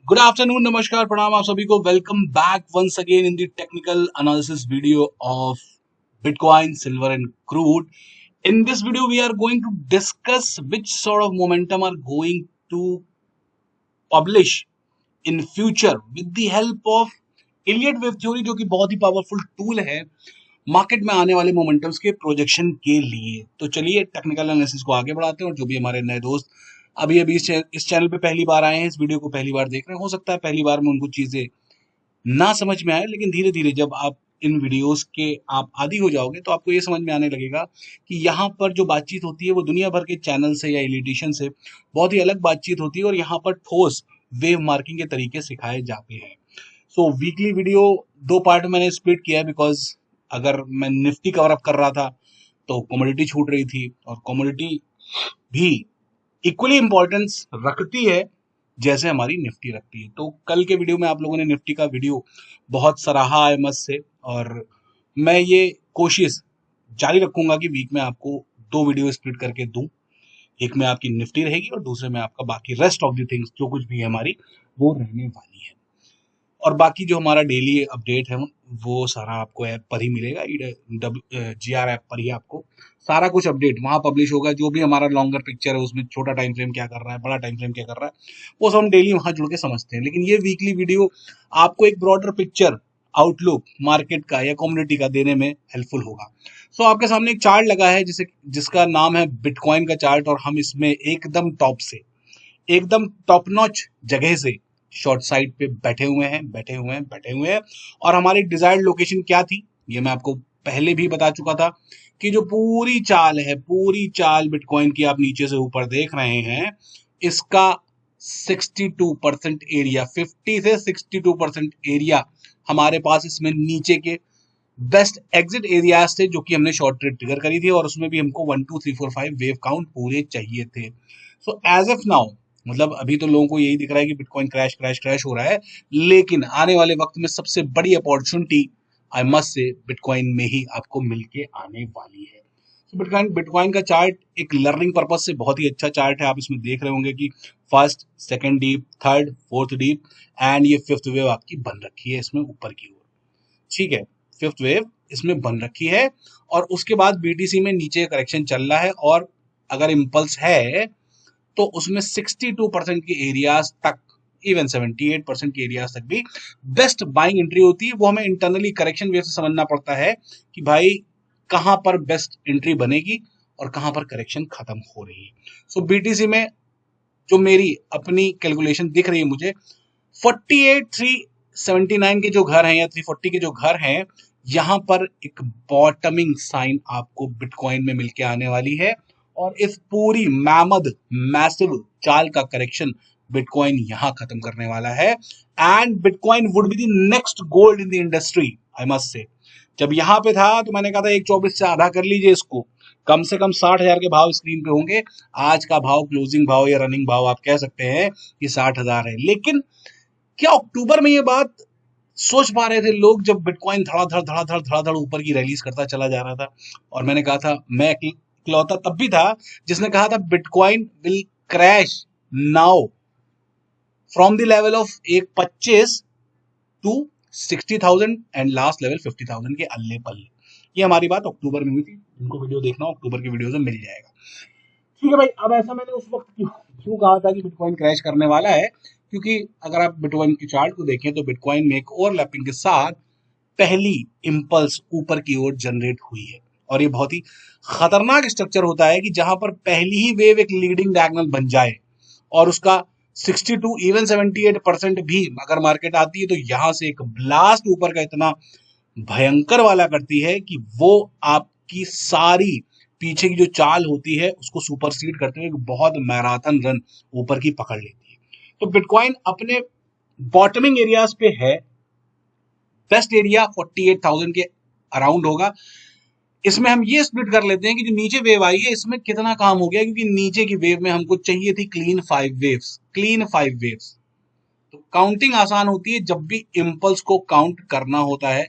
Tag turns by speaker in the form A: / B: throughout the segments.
A: Good afternoon, नमस्कार, प्रणाम आप सभी को। Welcome back once again in the technical analysis video of bitcoin, silver and crude. In this video, we are going to discuss which sort of momentum are going to publish in future with the help of Elliott Wave Theory, जो कि बहुत ही powerful tool है market में आने वाले momentums के projection के लिए. तो चलिए टेक्निकल एनालिसिस को आगे बढ़ाते हैं. और जो भी हमारे नए दोस्त अभी अभी इस चैनल पे पहली बार आए हैं, इस वीडियो को पहली बार देख रहे हैं, हो सकता है पहली बार में उनको चीजें ना समझ में आए, लेकिन धीरे धीरे जब आप इन वीडियोस के आप आदी हो जाओगे तो आपको ये समझ में आने लगेगा कि यहाँ पर जो बातचीत होती है वो दुनिया भर के चैनल से या एलिटिशियन से बहुत ही अलग बातचीत होती है, और यहाँ पर ठोस वेव मार्किंग के तरीके सिखाए जाते हैं. सो वीकली वीडियो दो पार्ट में मैंने स्प्लिट किया है, बिकॉज अगर मैं निफ्टी कवर अप कर रहा था तो कमोडिटी छूट रही थी, और कमोडिटी भी इक्वली इंपॉर्टेंस रखती है जैसे हमारी निफ्टी रखती है. तो कल के वीडियो में आप लोगों ने निफ्टी का वीडियो बहुत सराहा है मस्त से, और मैं ये कोशिश जारी रखूंगा कि वीक में आपको दो वीडियो स्प्लिट करके दूं. एक में आपकी निफ्टी रहेगी और दूसरे में आपका बाकी रेस्ट ऑफ द थिंग्स जो कुछ भी है हमारी वो रहने वाली है. और बाकी जो हमारा डेली अपडेट है वो सारा आपको ऐप पर ही मिलेगा. GR ऐप पर ही आपको सारा कुछ अपडेट वहां पब्लिश होगा. जो भी हमारा लॉन्गर पिक्चर है उसमें छोटा टाइम फ्रेम क्या कर रहा है, बड़ा टाइम फ्रेम क्या कर रहा है, वो सब हम डेली वहां जुड़ के समझते हैं. लेकिन ये वीकली वीडियो आपको एक ब्रॉडर पिक्चर आउटलुक मार्केट का या कम्युनिटी का देने में हेल्पफुल होगा. सो आपके सामने एक चार्ट लगा है जिसका नाम है बिटकॉइन का चार्ट, और हम इसमें एकदम टॉप से, एकदम टॉप नॉच जगह से शॉर्ट साइड पे बैठे हुए हैं. और हमारी डिजायर्ड लोकेशन क्या थी ये मैं आपको पहले भी बता चुका था कि जो पूरी चाल है, पूरी चाल बिटकॉइन की आप नीचे से ऊपर देख रहे हैं, इसका 62% एरिया, 50 से 62% एरिया हमारे पास इसमें नीचे के बेस्ट एग्जिट एरियाज थे, जो कि हमने शॉर्ट ट्रेड ट्रिगर करी थी, और उसमें भी हमको 1 2 3 4 5 वेव काउंट पूरे चाहिए थे. सो एज ऑफ नाउ, मतलब अभी तो लोगों को यही दिख रहा है कि बिटकॉइन क्रैश क्रैश क्रैश हो रहा है, लेकिन आने वाले वक्त में सबसे बड़ी opportunity I must say bitcoin में ही आपको मिलके आने वाली है. तो बिटकॉइन बिटकॉइन का चार्ट एक लर्निंग पर्पज से बहुत ही अच्छा चार्ट है. आप इसमें देख रहे होंगे कि first, second deep, third, fourth deep and ये फिफ्थ वेव आपकी बन रखी है इसमें ऊपर की ओर. ठीक है, फिफ्थ वेव इसमें बन रखी है, और उसके बाद बीटीसी में नीचे करेक्शन चल रहा है, और अगर इम्पल्स है तो उसमें 62% के एरियाज तक, इवन 78% के एरियाज तक भी बेस्ट बाइंग एंट्री होती है. वो हमें इंटरनली करेक्शन वेव से समझना पड़ता है कि भाई कहां पर बेस्ट एंट्री बनेगी और कहां पर करेक्शन खत्म हो रही है. सो बीटीसी में जो मेरी अपनी कैलकुलेशन दिख रही है मुझे, 48,379 के जो घर हैं या 340 के जो घर हैं, यहां पर एक बॉटमिंग साइन आपको बिटकॉइन में मिलके आने वाली है, और इस पूरी मैसिव चाल का करेक्शन बिटकॉइन यहां खत्म करने वाला है. And bitcoin would be the next gold in the industry, I must say. जब यहां पे था तो मैंने कहा था 124 से आधा कर लीजिए इसको, कम से कम 60,000 के भाव स्क्रीन पे होंगे. आज का भाव, क्लोजिंग भाव या रनिंग भाव आप कह सकते हैं कि 60,000 है. लेकिन क्या अक्टूबर में ये बात सोच पा रहे थे लोग, जब बिटकॉइन धड़ाधड़ ऊपर की रैलीज करता चला जा रहा था? और मैंने कहा था, मैं इकलौता तब भी था जिसने कहा था bitcoin will crash now from the level of 125 to 60,000 and last level 50,000 के अल्ले पल्ले. ये हमारी बात अक्टूबर में हुई थी. जिनको वीडियो देखना हो अक्टूबर की वीडियो से मिल जाएगा. ठीक है भाई, अब ऐसा मैंने उस वक्त क्यों कहा था कि बिटकॉइन क्रैश करने वाला है, क्योंकि अगर आप बिटकॉइन के चार्ट को देखें तो बिटकॉइन में एक ओवरलैपिंग के साथ पहली इंपल्स ऊपर की ओर जनरेट हुई है. और ये बहुत ही खतरनाक स्ट्रक्चर होता है कि जहां पर पहली ही वेव एक लीडिंग डायगोनल बन जाए, और उसका 62 इवन 78% भी अगर मार्केट आती है, तो यहां से एक ब्लास्ट ऊपर का इतना भयंकर वाला करती है कि वो आपकी सारी पीछे की जो चाल होती है उसको सुपरसीड करते हुए बहुत मैराथन रन ऊपर की पकड़ लेती है. तो बिटकॉइन अपने बॉटमिंग एरियाज पे है. बेस्ट एरिया 48,000 के अराउंड होगा. इसमें हम ये स्प्लिट कर लेते हैं कि जो नीचे वेव आई है इसमें कितना काम हो गया, क्योंकि नीचे की वेव में हमको चाहिए थी क्लीन 5 वेव्स. तो काउंटिंग आसान होती है जब भी इंपल्स को काउंट करना होता है,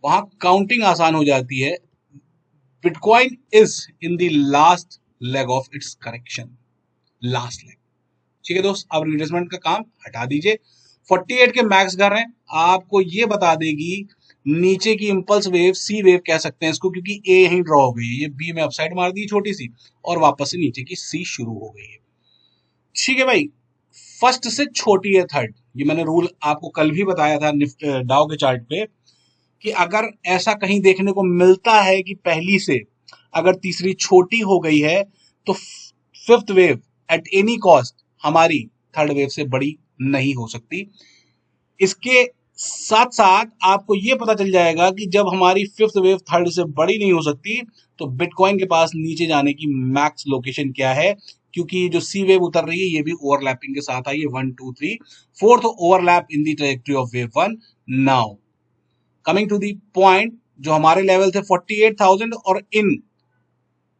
A: वहां काउंटिंग आसान हो जाती है. Bitcoin is in the last leg of its correction, last leg. ठीक है दोस्त, अब रिट्रेसमेंट का काम हटा दीजिए। 48 के मैक्स घर हैं, आपको ये बता देगी नीचे की इंपल्स वेव, सी वेव कह सकते हैं इसको, क्योंकि ए यहीं ड्रॉ हो गई है, ये बी में अपसाइड मार दी छोटी सी और वापस से नीचे की सी शुरू हो गई है। ठीक है भाई, फर्स्ट से छोटी है थर्ड, ये मैंने रूल आपको कल भी बताया था निफ्ट डाउ के चार्ट पे, कि अगर ऐसा कहीं देखने को मिलता है कि पहली से अगर तीसरी छोटी हो गई है तो fifth wave at any cost हमारी थर्ड वेव से बड़ी नहीं हो सकती। इसके साथ साथ आपको यह पता चल जाएगा कि जब हमारी फिफ्थ वेव थर्ड से बड़ी नहीं हो सकती तो बिटकॉइन के पास नीचे जाने की मैक्स लोकेशन क्या है, क्योंकि जो सी वेव उतर रही है ये भी ओवरलैपिंग के साथ आई है, 1 2 3 fourth overlap in the trajectory of wave one. Now coming to the point, जो हमारे लेवल थे 48,000 और इन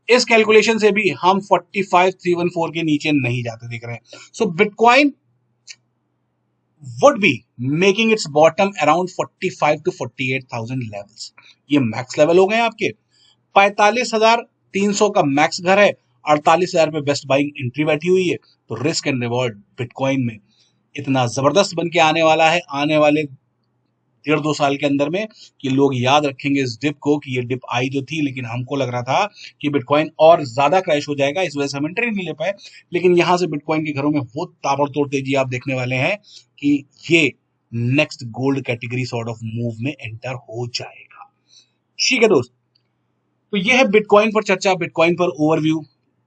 A: इस कैलकुलेशन से भी हम 45,314 के नीचे नहीं जाते दिख रहे हैं। सो bitcoin would be making its bottom around 45 to 48,000 levels। ये मैक्स लेवल हो गए आपके। 45,300 का मैक्स घर है, 48,000 पे बेस्ट बाइंग एंट्री बैठी हुई है। तो रिस्क एंड रिवॉर्ड बिटकॉइन में इतना जबरदस्त बन के आने वाला है आने वाले 1.5-2 साल के अंदर में, कि लोग याद रखेंगे इस डिप को, कि ये डिप आई तो थी लेकिन हमको लग रहा था कि बिटकॉइन और ज्यादा क्रैश हो जाएगा, इस वजह से हम एंट्री नहीं ले पाए। लेकिन यहां से बिटकॉइन के घरों में वो ताबड़तोड़ तेजी आप देखने वाले हैं कि ये next gold category sort of move में एंटर हो जाएगा। ठीक है दोस्त, तो ये है बिटकॉइन पर चर्चा, बिटकॉइन पर ओवरव्यू।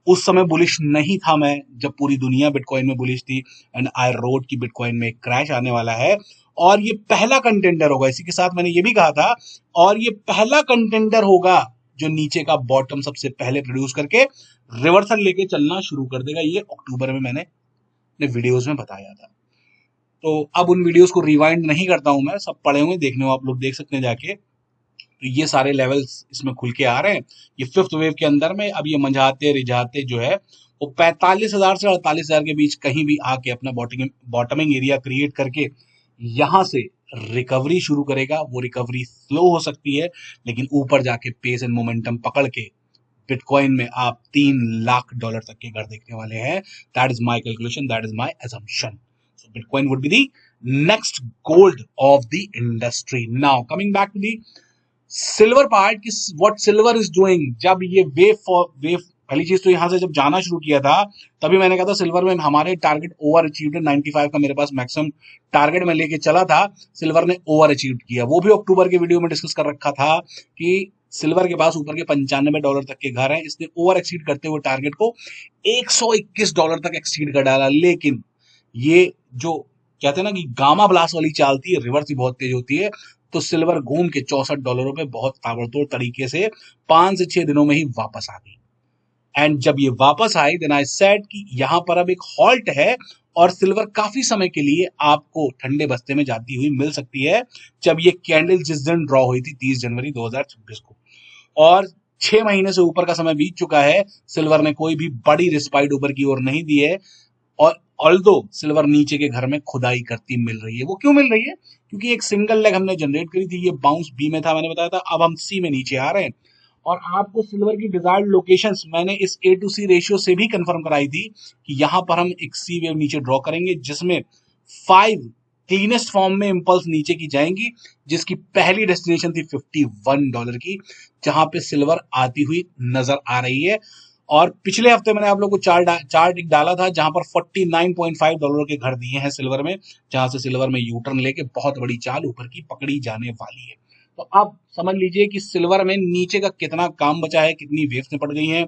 A: उस समय बुलिश नहीं था मैं जब पूरी दुनिया बिटकॉइन में बुलिश थी, एंड आई रोड की बिटकॉइन में क्रैश आने वाला है और ये पहला कंटेंडर होगा। इसी के साथ मैंने ये भी कहा था, और ये पहला कंटेंडर होगा जो नीचे का बॉटम सबसे पहले प्रोड्यूस करके रिवर्सल लेके चलना शुरू कर देगा। ये अक्टूबर में मैंने अपने वीडियोस में बताया था। तो अब उन वीडियोस को रिवाइंड नहीं करता हूं मैं, सब पढ़े हुए देखने हो आप लोग, देख सकते हैं जाके। तो ये सारे लेवल्स इसमें खुल के आ रहे हैं। ये फिफ्थ वेव के अंदर में अब ये मंझाते रिझाते जो है वो 45,000 से 48,000 के बीच कहीं भी आके अपना बॉटमिंग एरिया क्रिएट करके यहां से रिकवरी शुरू करेगा। वो रिकवरी स्लो हो सकती है, लेकिन ऊपर जाके पेस एंड मोमेंटम पकड़ के बिटकॉइन में आप $3 लाख तक के घर देखने वाले हैं। That is my calculation, that is my assumption। So Bitcoin would be the next gold of the industry. Now coming back to the silver part, कि what silver is doing। जब ये वेव पहली चीज तो यहां से जब जाना शुरू किया था तभी मैंने कहा था सिल्वर में हमारे टारगेट ओवर अचीव्ड है। 95 का मेरे पास मैक्सिमम टारगेट में लेके चला था, सिल्वर ने ओवर अचीव किया। वो भी अक्टूबर के वीडियो में डिस्कस कर रखा था कि सिल्वर के पास ऊपर के $95 तक के घर हैं। इसने ओवर एक्सीड करते हुए टारगेट को $121 तक एक्सीड कर डाला। लेकिन ये जो कहते हैं ना कि गामा ब्लास्ट वाली चाल थी, रिवर्स ही बहुत तेज होती है, तो सिल्वर घूम के $64 पे बहुत ताबड़तोड़ तरीके से 5 से 6 दिनों में ही वापस आ गई। एंड जब ये वापस आई देन आई सेड कि यहां पर अब एक हॉल्ट है और सिल्वर काफी समय के लिए आपको ठंडे बस्ते में जाती हुई मिल सकती है। जब ये कैंडल जिस दिन ड्रॉ हुई थी 30 जनवरी 2026 को, और 6 महीने से ऊपर का समय बीत चुका है, सिल्वर ने कोई भी बड़ी रिस्पाइट ऊपर की ओर नहीं दी है। और ऑल्दो सिल्वर नीचे के घर में खुदाई करती मिल रही है। वो क्यों मिल रही है? क्योंकि एक सिंगल लेग हमने जनरेट करी थी, ये बाउंस बी में था, मैंने बताया था। अब हम सी में नीचे आ रहे हैं और आपको सिल्वर की डिजायर्ड लोकेशंस मैंने इस ए टू सी रेशियो से भी कंफर्म कराई थी कि यहां पर हम एक सी वेव नीचे ड्रॉ करेंगे जिसमें 5 क्लीनेस्ट फॉर्म में इंपल्स नीचे की जाएंगी, जिसकी पहली डेस्टिनेशन थी $51 की, जहां पे सिल्वर आती हुई नजर आ रही है। और पिछले हफ्ते मैंने आप लोगों को चार्ट एक डाला था जहां पर $49.5 के घर दिए हैं सिल्वर में, जहां से सिल्वर में यूटर्न लेके बहुत बड़ी चाल ऊपर की पकड़ी जाने वाली है। तो आप समझ लीजिए कि सिल्वर में नीचे का कितना काम बचा है, कितनी वेव्स निपट गई हैं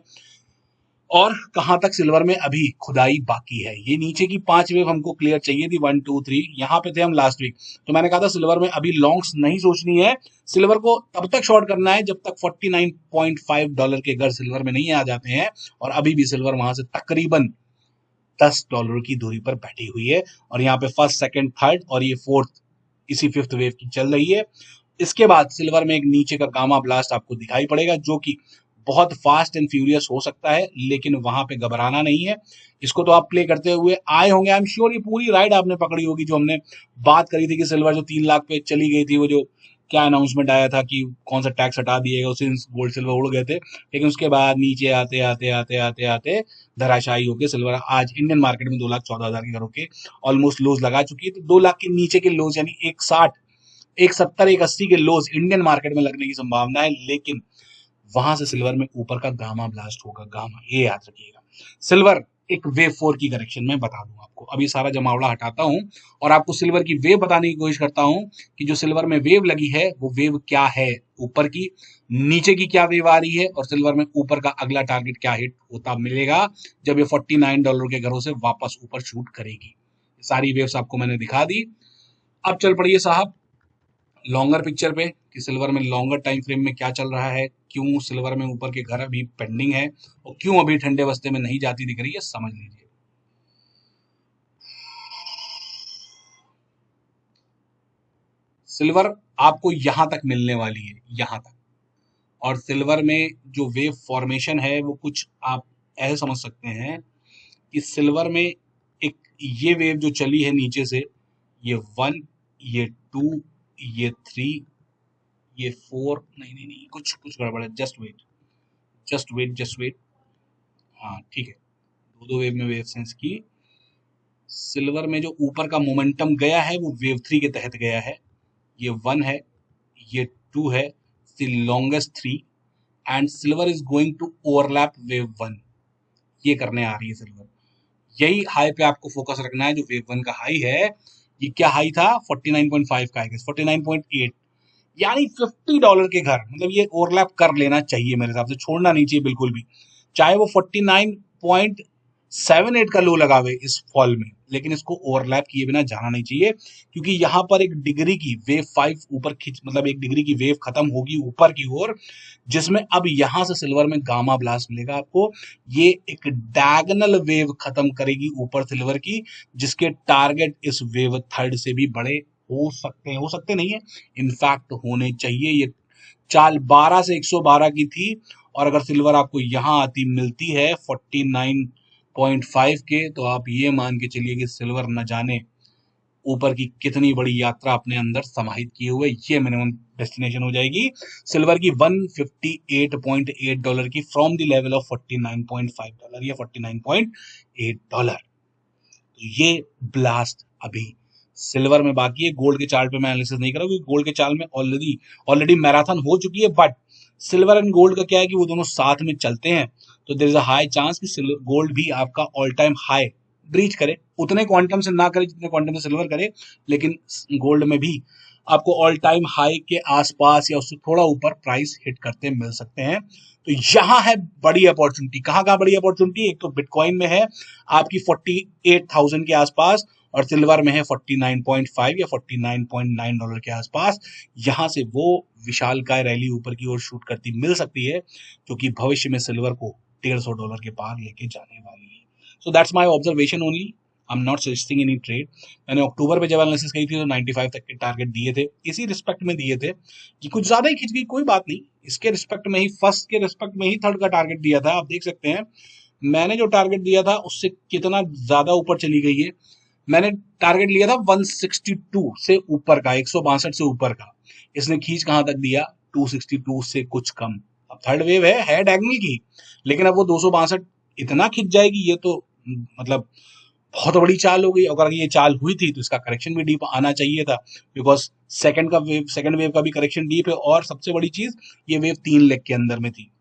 A: और कहां तक सिल्वर में अभी खुदाई बाकी है। ये नीचे की 5 वेव हमको क्लियर चाहिए थी, 1 2 3, यहां पे थे हम लास्ट वीक। तो मैंने कहा था सिल्वर में अभी लॉन्ग्स नहीं सोचनी है, सिल्वर को तब तक शॉर्ट करना है जब तक $49.5 के घर सिल्वर में नहीं आ जाते हैं। और अभी भी सिल्वर वहां से तकरीबन $10 की दूरी पर बैठी हुई है, और यहाँ पे फर्स्ट सेकंड थर्ड और ये फोर्थ इसी फिफ्थ वेव की चल रही है। इसके बाद सिल्वर में एक नीचे का गामा ब्लास्ट आपको दिखाई पड़ेगा जो कि बहुत फास्ट एंड फ्यूरियस हो सकता है, लेकिन वहां पे घबराना नहीं है। इसको तो आप प्ले करते हुए आए होंगे, आई एम श्योर ये पूरी राइड आपने पकड़ी होगी जो हमने बात करी थी कि सिल्वर जो 3 लाख पे चली गई थी, वो जो क्या अनाउंसमेंट आया था कि कौन सा टैक्स हटा दिएगा, उस दिन गोल्ड सिल्वर उड़ गए थे। लेकिन उसके बाद नीचे आते आते आते आते आते धराशायी होकर सिल्वर आज इंडियन मार्केट में 2,14,000 के घरों के ऑलमोस्ट लोज लगा चुकी है। तो 2 लाख के नीचे के लोज यानी 160, 170, 180 के लोज इंडियन मार्केट में लगने की संभावना है। लेकिन वहां से सिल्वर में ऊपर का गामा ब्लास्ट होगा, गामा, ये याद रखिएगा। सिल्वर एक वेव 4 की करेक्शन में बता दूं आपको, अभी सारा जमावड़ा हटाता हूं और आपको सिल्वर की वेव बताने की कोशिश करता हूं कि जो सिल्वर में वेव लगी है वो वेव क्या है, ऊपर की, नीचे की क्या वेव आ रही है, और सिल्वर में ऊपर का अगला टारगेट क्या हिट होता मिलेगा जब ये $49 के घरों से वापस ऊपर शूट करेगी। सारी वेव्स आपको मैंने दिखा दी। अब चल पड़िए साहब लॉन्गर पिक्चर पे कि सिल्वर में लॉन्गर टाइम फ्रेम में क्या चल रहा है, क्यों सिल्वर में ऊपर के घर अभी पेंडिंग है और क्यों अभी ठंडे बस्ते में नहीं जाती दिख रही है, समझ लीजिए। सिल्वर आपको यहां तक मिलने वाली है, यहां तक। और सिल्वर में जो वेव फॉर्मेशन है वो कुछ आप ऐसे समझ सकते हैं कि सिल्वर में एक ये वेव जो चली है नीचे से, ये 1, ये 2, ये 3, ये 4, नहीं नहीं नहीं, कुछ कुछ गड़बड़ है, just wait just wait just wait. हाँ ठीक है, दो दो वेव में वेव सेंस की। सिल्वर में जो ऊपर का मोमेंटम गया है वो वेव 3 के तहत गया है। ये 1 है, ये 2 है, the longest 3, and silver is going to overlap wave 1। ये करने आ रही है सिल्वर। यही हाई पे आपको फोकस रखना है। जो वेव 1 का हाई है, ये क्या हाई था, 49.5 का, 49.8, यानी $50 के घर, मतलब ये ओवरलैप कर लेना चाहिए मेरे हिसाब से, छोड़ना नहीं चाहिए बिल्कुल भी। चाहे वो 49.78 का लो लगावे इस फॉल में, लेकिन इसको ओवरलैप किए बिना जाना नहीं चाहिए, क्योंकि यहां पर एक डिग्री की वेव 5 ऊपर खींच, मतलब 1 डिग्री की वेव खत्म होगी ऊपर की ओर, जिसमें अब यहां से सिल्वर में गामा ब्लास्ट मिलेगा आपको। ये एक डायगोनल वेव खत्म करेगी ऊपर सिल्वर की, जिसके टारगेट इस वेव थर्ड से भी बड़े हो सकते नहीं है, इनफैक्ट होने चाहिए। ये चाल 12 से 112 की थी, और अगर सिल्वर आपको यहां आती मिलती है 49.5 के, तो आप ये मान के चलिए कि सिल्वर न जाने ऊपर की कितनी बड़ी यात्रा अपने अंदर समाहित किए हुए ये मिनिमम डेस्टिनेशन हो जाएगी सिल्वर की, $158.8 की, फ्रॉम द लेवल ऑफ $49.5 या $49.8। ये ब्लास्ट अभी सिल्वर में बाकी है। गोल्ड के चार्ट पे मैं एनालिसिस नहीं कर रहा हूँ, क्योंकि गोल्ड के चार्ट में ऑलरेडी मैराथन हो चुकी है। बट सिल्वर एंड गोल्ड का क्या है कि वो दोनों साथ में चलते हैं, तो there is a high chance कि गोल्ड भी आपका ऑल टाइम हाई ब्रीच करे, उतने क्वांटम से ना करे जितने क्वांटम से सिल्वर करे, लेकिन गोल्ड में भी आपको ऑल टाइम हाई के आसपास या उससे थोड़ा ऊपर प्राइस हिट करते मिल सकते हैं। तो यहाँ है बड़ी अपॉर्चुनिटी। कहाँ कहाँ बड़ी अपॉर्चुनिटी, एक तो बिटकॉइन में है आपकी 48,000 के आसपास, और सिल्वर में है 49.5 या $49.9 के आसपास। यहां से वो विशालकाय रैली ऊपर की ओर शूट करती मिल सकती है, जो कि भविष्य में सिल्वर को $150 के पार लेके जाने वाली है। So that's my observation only, I am not suggesting any trade. मैंने अक्टूबर में जब एनालिसिस की थी तो 95 तक के टारगेट दिए थे, इसी रिस्पेक्ट में दिए थे कि कुछ ज्यादा ही खिंच गई, कोई बात नहीं, इसके रिस्पेक्ट में ही, फर्स्ट के रिस्पेक्ट में ही थर्ड का टारगेट दिया था। आप देख सकते हैं मैंने जो टारगेट दिया था उससे कितना ज्यादा ऊपर चली गई है। मैंने टारगेट लिया था 162 से ऊपर का, 162 से ऊपर का, इसने खींच कहां तक दिया, 262 से कुछ कम। अब थर्ड वेव है डायगोनल की, लेकिन अब वो 262 इतना खिंच जाएगी, ये तो मतलब बहुत बड़ी चाल हो गई। अगर ये चाल हुई थी तो इसका करेक्शन भी डीप आना चाहिए था, बिकॉज सेकंड वेव का भी करेक्शन डीप है, और सबसे बड़ी चीज ये वेव 3 लेग के अंदर में थी।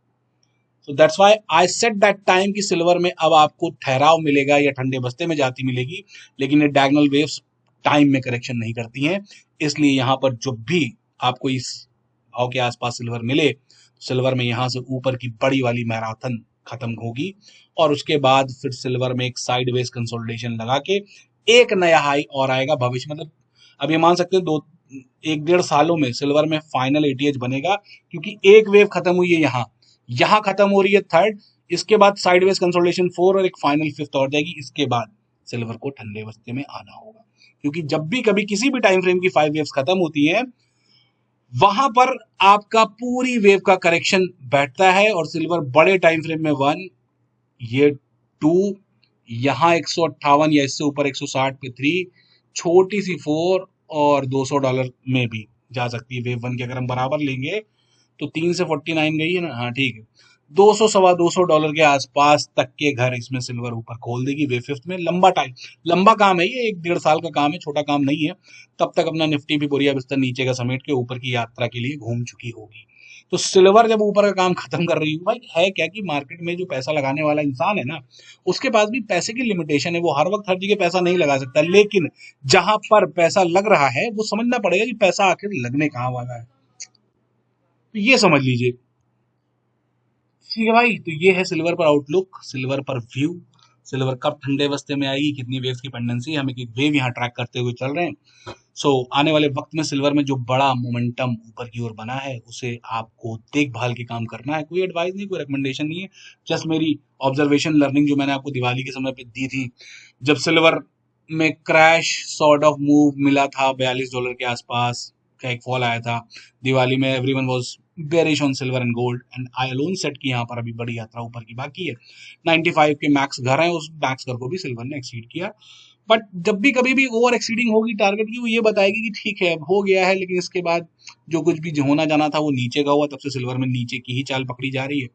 A: So that's why I said that time कि सिल्वर में अब आपको ठहराव मिलेगा या ठंडे बस्ते में जाती मिलेगी, लेकिन ये डायगोनल वेव्स टाइम में करेक्शन नहीं करती हैं। इसलिए यहाँ पर जब भी आपको इस भाव के आसपास सिल्वर मिले, सिल्वर में यहाँ से ऊपर की बड़ी वाली मैराथन खत्म होगी, और उसके बाद फिर सिल्वर में एक साइडवेज कंसोलिडेशन लगा के एक नया हाई और आएगा भविष्य। मतलब अब ये मान सकते हैं 1-1.5 सालों में सिल्वर में फाइनल एटीएच बनेगा, क्योंकि एक वेव खत्म हुई है यहाँ खत्म हो रही है थर्ड, इसके बाद साइडवेज कंसोलिडेशन 4 और एक फाइनल 5th और जाएगी। इसके बाद सिल्वर को ठंडे बस्ते में आना होगा, क्योंकि जब भी कभी किसी भी टाइम फ्रेम की 5 वेव्स खत्म होती हैं, वहां पर आपका पूरी वेव का करेक्शन बैठता है, और सिल्वर बड़े टाइम फ्रेम में 1, ये 2, यहाँ 158 या इससे ऊपर 160 पे 3, छोटी सी 4, और $200 में भी जा सकती है। वेव वन के अगर हम बराबर लेंगे तो 3 से 49 गई है ना, हाँ ठीक है। 200 सवा $200 के आसपास तक के घर इसमें सिल्वर ऊपर खोल देगी वेव फिफ्थ में। लंबा टाइम, लंबा काम है ये, 1-1.5 साल का काम है, छोटा काम नहीं है। तब तक अपना निफ्टी भी बोरिया बिस्तर नीचे का समेट के ऊपर की यात्रा के लिए घूम चुकी होगी। तो सिल्वर जब ऊपर का काम खत्म कर रही है भाई, है क्या कि मार्केट में जो पैसा लगाने वाला इंसान है ना, उसके पास भी पैसे की लिमिटेशन है। वो हर वक्त हर जगह पैसा नहीं लगा सकता, लेकिन जहां पर पैसा लग रहा है वो समझना पड़ेगा कि पैसा आखिर लगने कहाँ वाला है। तो ये समझ लीजिए। ठीक है भाई, तो ये है सिल्वर पर आउटलुक, सिल्वर पर व्यू। सिल्वर कब ठंडे बस्ते में आएगी, कितनी वेव्स की पेंडेंसी, हम एक एक वेव यहाँ ट्रैक करते हुए चल रहे हैं। सो आने वाले वक्त में सिल्वर में जो बड़ा मोमेंटम ऊपर की ओर बना है उसे आपको देखभाल के काम करना है। कोई एडवाइस नहीं, कोई रिकमेंडेशन नहीं है, जस्ट मेरी ऑब्जर्वेशन लर्निंग जो मैंने आपको दिवाली के समय पे दी थी, जब सिल्वर में क्रैश सॉर्ट ऑफ मूव मिला था $42 के आसपास का एक फॉल आया था दिवाली में। Everyone was bearish on silver and gold and I alone set कि यहाँ पर अभी बड़ी यात्रा ऊपर की बाकी है। 95 के मैक्स घर हैं, उस मैक्स घर को भी सिल्वर ने एक्सीड किया। बट जब भी कभी भी ओवर एक्सीडिंग होगी टारगेट की, वो ये बताएगी कि ठीक है अब हो गया है, लेकिन इसके बाद जो कुछ भी होना जाना था वो नीचे का हुआ। तब से सिल्वर में नीचे की ही चाल पकड़ी जा रही है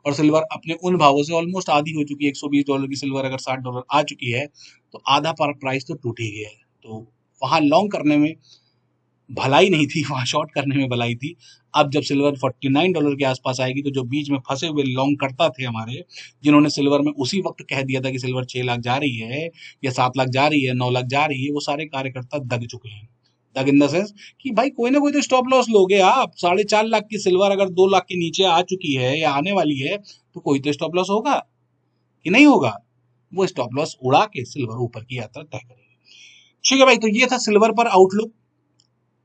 A: और सिल्वर अपने उन भावों से ऑलमोस्ट आधी हो चुकी है। $120 की सिल्वर अगर $60 आ चुकी है तो आधा पर प्राइस तो टूट ही गया है। तो वहां लॉन्ग करने में भलाई नहीं थी, वहां शॉर्ट करने में भलाई थी। अब जब सिल्वर $49 के आसपास आएगी तो जो बीच में फंसे हुए लॉन्ग करता थे हमारे, जिन्होंने सिल्वर में उसी वक्त कह दिया था कि सिल्वर 6 लाख जा रही है या 7 लाख जा रही है, 9 लाख जा रही है, वो सारे कार्यकर्ता दग चुके हैं। दग इन द सेंस कि भाई कोई ना कोई तो स्टॉप लॉस लोगे आप। 4.5 लाख की सिल्वर अगर 2 लाख के नीचे आ चुकी है या आने वाली है तो कोई तो स्टॉप लॉस होगा कि नहीं होगा। वो स्टॉप लॉस उड़ा के सिल्वर ऊपर की यात्रा तय करेगी। ठीक है भाई, तो ये था सिल्वर पर आउटलुक।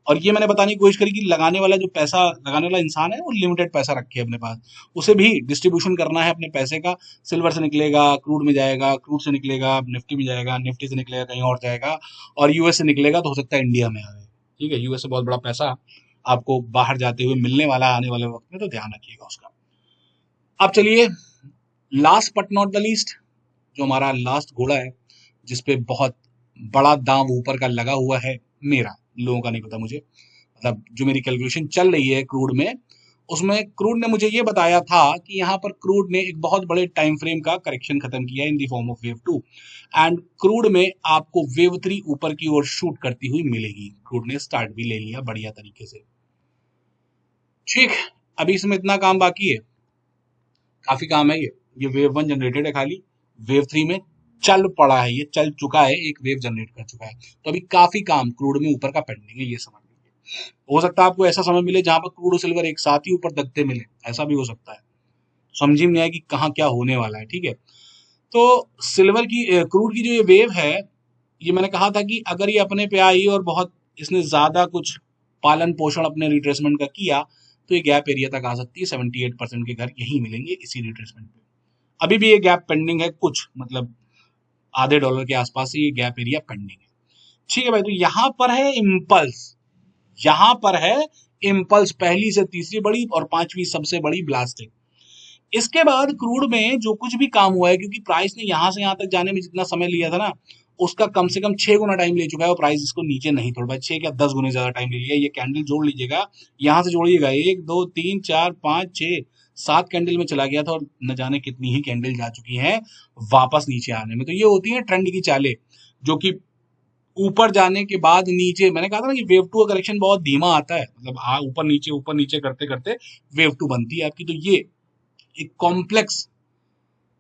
A: और ये मैंने बताने की कोशिश करी कि लगाने वाला जो पैसा लगाने वाला इंसान है वो लिमिटेड पैसा रखे अपने पास, उसे भी डिस्ट्रीब्यूशन करना है अपने पैसे का। सिल्वर से निकलेगा क्रूड में जाएगा, क्रूड से निकलेगा निफ्टी में जाएगा, निफ्टी से निकलेगा कहीं और जाएगा, और यूएस से निकलेगा तो हो सकता है इंडिया में आए। ठीक है, यूएस से बहुत बड़ा पैसा आपको बाहर जाते हुए मिलने वाला आने वाले वक्त में, तो ध्यान रखिएगा उसका। अब चलिए, last but not the least, जो हमारा लास्ट घोड़ा है जिसपे बहुत बड़ा दांव ऊपर का लगा हुआ है, मेरा, लोगों का नहीं पता मुझे, मतलब जो मेरी कैलकुलेशन चल रही है क्रूड में, उसमें क्रूड ने मुझे ये बताया था कि यहाँ पर क्रूड ने एक बहुत बड़े टाइम फ्रेम का करेक्शन खत्म किया in the form of wave two, and crude में आपको वेव थ्री ऊपर की ओर शूट करती हुई मिलेगी। क्रूड ने स्टार्ट भी ले लिया बढ़िया तरीके से। ठीक, अभी इसमें इतना काम बाकी है, काफी काम है। ये वेव वन जनरेटेड है खाली, वेव थ्री में चल पड़ा है, ये चल चुका है, एक वेव जनरेट कर चुका है। तो अभी काफी काम क्रूड में ऊपर का पेंडिंग है, ये समझ लीजिए। हो सकता है आपको ऐसा समय मिले जहां पर क्रूड और सिल्वर एक साथ ही ऊपर दबते मिले, ऐसा भी हो सकता है। समझ ही नहीं आया कि कहाँ क्या होने वाला है। ठीक है, तो सिल्वर की क्रूड की जो ये वेव है, ये मैंने कहा था कि अगर ये अपने पे आई और बहुत इसने ज्यादा कुछ पालन पोषण अपने रिट्रेसमेंट का किया तो ये गैप एरिया तक आ सकती है। 78% के घर यही मिलेंगे इसी रिट्रेसमेंट पे। अभी भी ये गैप पेंडिंग है, कुछ मतलब आधे डॉलर के आसपास ही ये गैप एरिया पेंडिंग है। ठीक है भाई, तो यहां पर है इम्पल्स, यहां पर है इम्पल्स, पहली से तीसरी बड़ी और पांचवी सबसे बड़ी ब्लास्टिंग। इसके बाद क्रूड में जो कुछ भी काम हुआ है, क्योंकि प्राइस ने यहां से यहां तक जाने में जितना समय लिया था ना, उसका कम से कम 6 गुना टाइम ले चुका है और प्राइस इसको नीचे नहीं तोड़ पाया। 6 या 10 गुने ज्यादा टाइम ले लिया। ये कैंडल जोड़ लीजिएगा, यहां से जोड़िएगा, 1 2 3 4 5 6 7 कैंडल में चला गया था और न जाने कितनी ही कैंडल जा चुकी हैं वापस नीचे आने में। तो ये होती है ट्रेंड की चालें, जो कि ऊपर जाने के बाद नीचे, मैंने कहा था ना कि वेव टू का करेक्शन बहुत धीमा आता है, मतलब ऊपर नीचे करते करते वेव टू बनती है आपकी। तो ये एक कॉम्प्लेक्स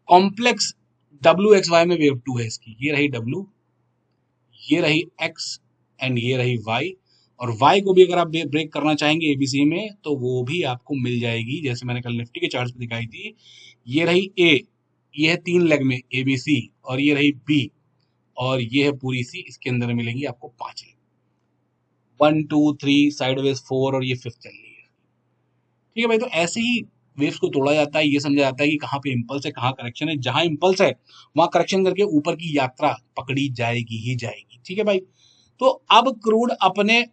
A: कॉम्प्लेक्स WXY में वेव टू है इसकी। ये रही W, ये रही X एंड ये रही Y। और Y को भी अगर आप ब्रेक करना चाहेंगे ABC में तो वो भी आपको मिल जाएगी, जैसे मैंने कल निफ्टी के चार्ट पे दिखाई थी। ये रही A, ये है 3 लेग में ABC, और ये रही B, और ये है पूरी सी, इसके अंदर मिलेंगी आपको 5 लेग, 1 2 3 साइडवेज 4, और ये 5th चल रही है। ठीक है भाई, तो ऐसे ही वेव्स को तोड़ा जाता है, ये समझा जाता है कि कहाँ पे इम्पल्स है, कहाँ करेक्शन है। जहां इम्पल्स है वहां करेक्शन करके ऊपर की यात्रा पकड़ी जाएगी ही जाएगी। ठीक है भाई, तो अब क्रूड अपने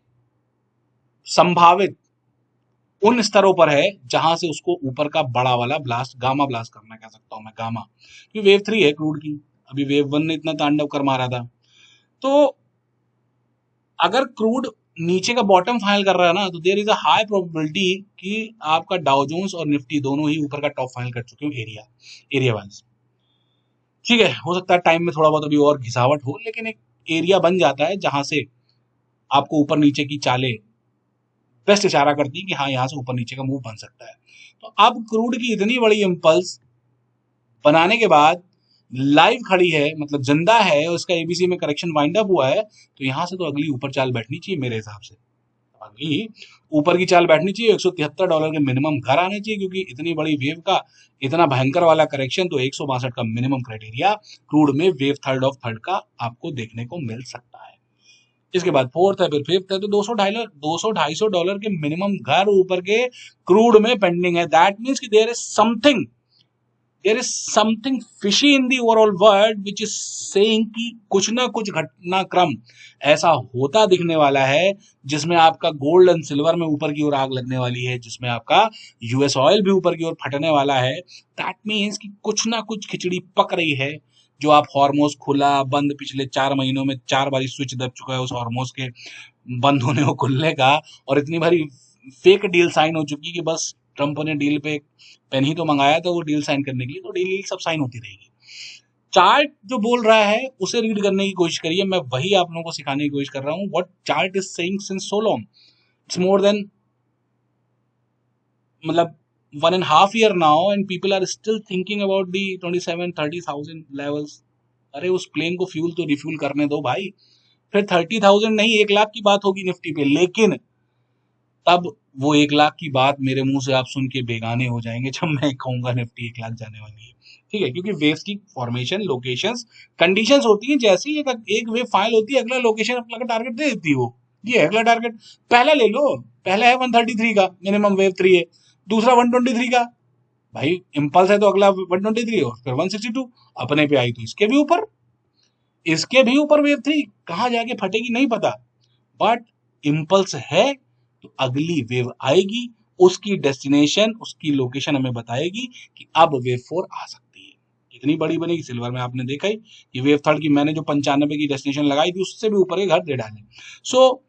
A: संभावित उन स्तरों पर है जहां से उसको ऊपर का बड़ा वाला ब्लास्ट, गामा ब्लास्ट करना कह सकता हूं मैं, गामा, क्योंकि वेव थ्री है क्रूड की, अभी वेव वन ने इतना तांडव कर मारा था। तो अगर क्रूड नीचे का बॉटम फाइनल कर रहा है ना, तो there is a high probability कि आपका डाउ जोन्स और निफ्टी दोनों ही ऊपर का टॉप फाइनल कर चुके हो एरिया वाइज। ठीक है, हो सकता है टाइम में थोड़ा बहुत अभी और घिसावट हो, लेकिन एक एरिया बन जाता है जहां से आपको ऊपर नीचे की चालें बेस्ट इशारा करती है कि हाँ, यहाँ से ऊपर नीचे का मूव बन सकता है। तो अब क्रूड की इतनी बड़ी इम्पल्स बनाने के बाद लाइव खड़ी है, मतलब जिंदा है, और इसका एबीसी में करेक्शन वाइंड अप हुआ है, तो यहाँ से तो अगली ऊपर चाल बैठनी चाहिए मेरे हिसाब से। अगली ऊपर की चाल बैठनी चाहिए, $173 के मिनिमम घर आने चाहिए, क्योंकि इतनी बड़ी वेव का इतना भयंकर वाला करेक्शन, तो 162 का मिनिमम क्राइटेरिया क्रूड में वेव थर्ड ऑफ थर्ड का आपको देखने को मिल सकता है। इसके बाद फोर्थ है, फिर फिफ्थ है, तो $200-250 के मिनिमम घर ऊपर के क्रूड में पेंडिंग है। दैट मीन्स कि there is something fishy in the overall world which is saying कि कुछ ना कुछ घटनाक्रम ऐसा होता दिखने वाला है, जिसमें आपका गोल्ड एंड सिल्वर में ऊपर की ओर आग लगने वाली है, जिसमें आपका यूएस ऑयल भी ऊपर की ओर फटने वाला है। दैट मीन्स कि कुछ ना कुछ खिचड़ी पक रही है। जो आप हॉर्मोज खुला बंद पिछले 4 महीनों में 4 बारी स्विच दब चुका है उस हॉर्मोज के बंद होने और खुलने का, और इतनी बारी फेक डील साइन हो चुकी कि बस ट्रंप ने डील पे पेन ही तो मंगाया था वो डील साइन करने के लिए, तो डील सब साइन होती रहेगी। चार्ट जो बोल रहा है उसे रीड करने की कोशिश करिए, मैं वही आप लोगों को सिखाने की कोशिश कर रहा हूँ। What chart is saying since so long, it's more than मतलब 1.5 year now and people are still thinking about the 27-30,000 levels। अरे उस प्लेन को फ्यूल तो रिफ्यूल करने दो भाई, फिर 30,000 नहीं 1 लाख की बात होगी निफ्टी पे, लेकिन तब वो 1 लाख की बात मेरे मुंह से आप सुन के बेगाने हो जाएंगे जब मैं कहूंगा निफ्टी 1 लाख जाने वाली है। ठीक है, क्योंकि वेव्स की फॉर्मेशन, लोकेशंस, कंडीशंस होती हैं। जैसे ही एक वेव फाइल होती है, अगला लोकेशन अगला टारगेट दे देती है वो, ये अगला टारगेट पहला ले लो। पहला है 133 का मिनिमम, वेव 3 है। दूसरा 123 का, भाई इम्पल्स है तो अगला 123 और फिर 162 अपने पे आई तो इसके भी ऊपर वेव 3 कहाँ जाके फटेगी नहीं पता, बट इम्पल्स है तो अगली वेव आएगी, उसकी डेस्टिनेशन, उसकी लोकेशन हमें बताएगी कि अब वेव 4 आ सकती है। कितनी बड़ी बनेगी सिल्वर में आपने देखा ही कि वेव थर्ड की मैंने जो 95 की डेस्टिनेशन लगाई थी उससे भी ऊपर के घर दे डाले। सो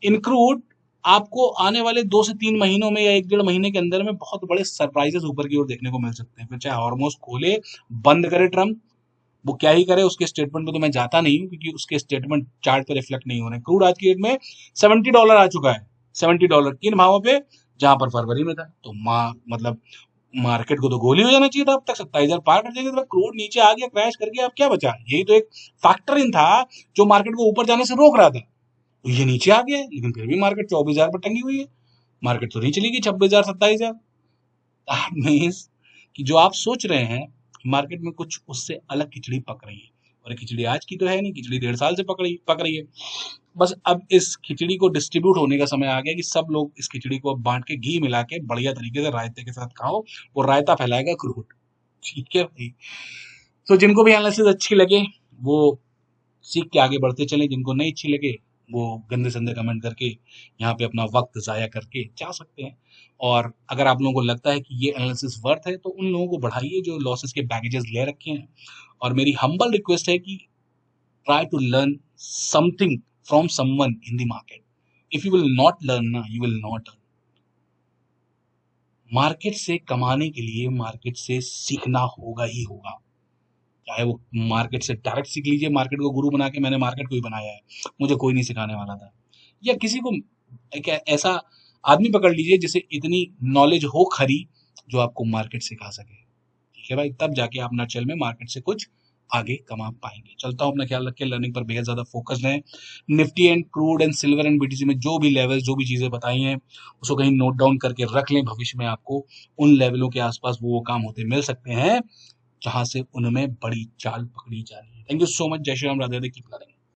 A: इन क्रूड आपको आने वाले 2 से 3 महीनों में या 1-1.5 महीने के अंदर में बहुत बड़े सरप्राइजेस ऊपर की ओर देखने को मिल सकते हैं। फिर चाहे हॉर्मोज खोले बंद करे ट्रम्प, वो क्या ही करे, उसके स्टेटमेंट पे तो मैं जाता नहीं हूँ, क्योंकि उसके स्टेटमेंट चार्ट पे रिफ्लेक्ट नहीं हो रहे। क्रूड आज की डेट में $70 आ चुका है। $70 किन भावों पे, जहां पर फरवरी में था, तो मतलब मार्केट को तो गोली हो जाना चाहिए था अब तक, 27,000 पार कर जाएंगे, तो क्रूड नीचे आ गया क्रैश करके, अब क्या बचा। यही तो एक फैक्टर इन था जो मार्केट को ऊपर जाने से रोक रहा था। तो ये नीचे आ गया है, लेकिन फिर भी मार्केट 24,000 पर टंगी हुई है। मार्केट तो नहीं चली गई 26,000 27,000। दैट मीन्स कि जो आप सोच रहे हैं मार्केट में कुछ उससे अलग खिचड़ी पक रही है, और खिचड़ी आज की तो है नहीं, खिचड़ी 1.5 साल से पक रही है। बस अब इस खिचड़ी को डिस्ट्रीब्यूट होने का समय आ गया कि सब लोग इस खिचड़ी को बांट के घी मिला के बढ़िया तरीके से रायते के साथ खाओ, वो रायता फैलाएगा क्रूड। ठीक है भाई, तो जिनको भी एनालिसिस अच्छी लगे वो सीख के आगे बढ़ते चले, जिनको नहीं अच्छी लगे वो गंदे संदे कमेंट करके यहाँ पे अपना वक्त ज़ाया करके जा सकते हैं। और अगर आप लोगों को लगता है कि ये एनालिसिस वर्थ है, तो उन लोगों को बढ़ाइए जो लॉसेस के बैगेजेस ले रखे हैं। और मेरी हम्बल रिक्वेस्ट है कि try to learn something from someone in the market. If you will not learn ना, you will not earn. Market से कमाने के लिए मार्केट से सीखना होगा ही होगा, चाहे वो मार्केट से डायरेक्ट सीख लीजिए। मार्केट को गुरु बना के मैंने मार्केट को ही बनाया है, मुझे कोई नहीं सिखाने वाला था। या किसी को एक ऐसा आदमी पकड़ लीजिए जिसे इतनी नॉलेज हो खरी जो आपको मार्केट सिखा सके। ठीक है भाई, तब जाके आप नटशेल में मार्केट से कुछ आगे कमा पाएंगे। चलता हूँ, अपना ख्याल रखिए, लर्निंग पर बेहद ज्यादा फोकस्ड है। Nifty and crude and silver and BTC में जो भी लेवल, जो भी चीजें बताई हैं उसको कहीं नोट डाउन करके रख लें। भविष्य में आपको उन लेवलों के आसपास वो काम होते मिल सकते हैं जहां से उनमें बड़ी चाल पकड़ी जा रही है। Thank you so much. जय श्री राम, राधे राधे, कीप लर्निंग।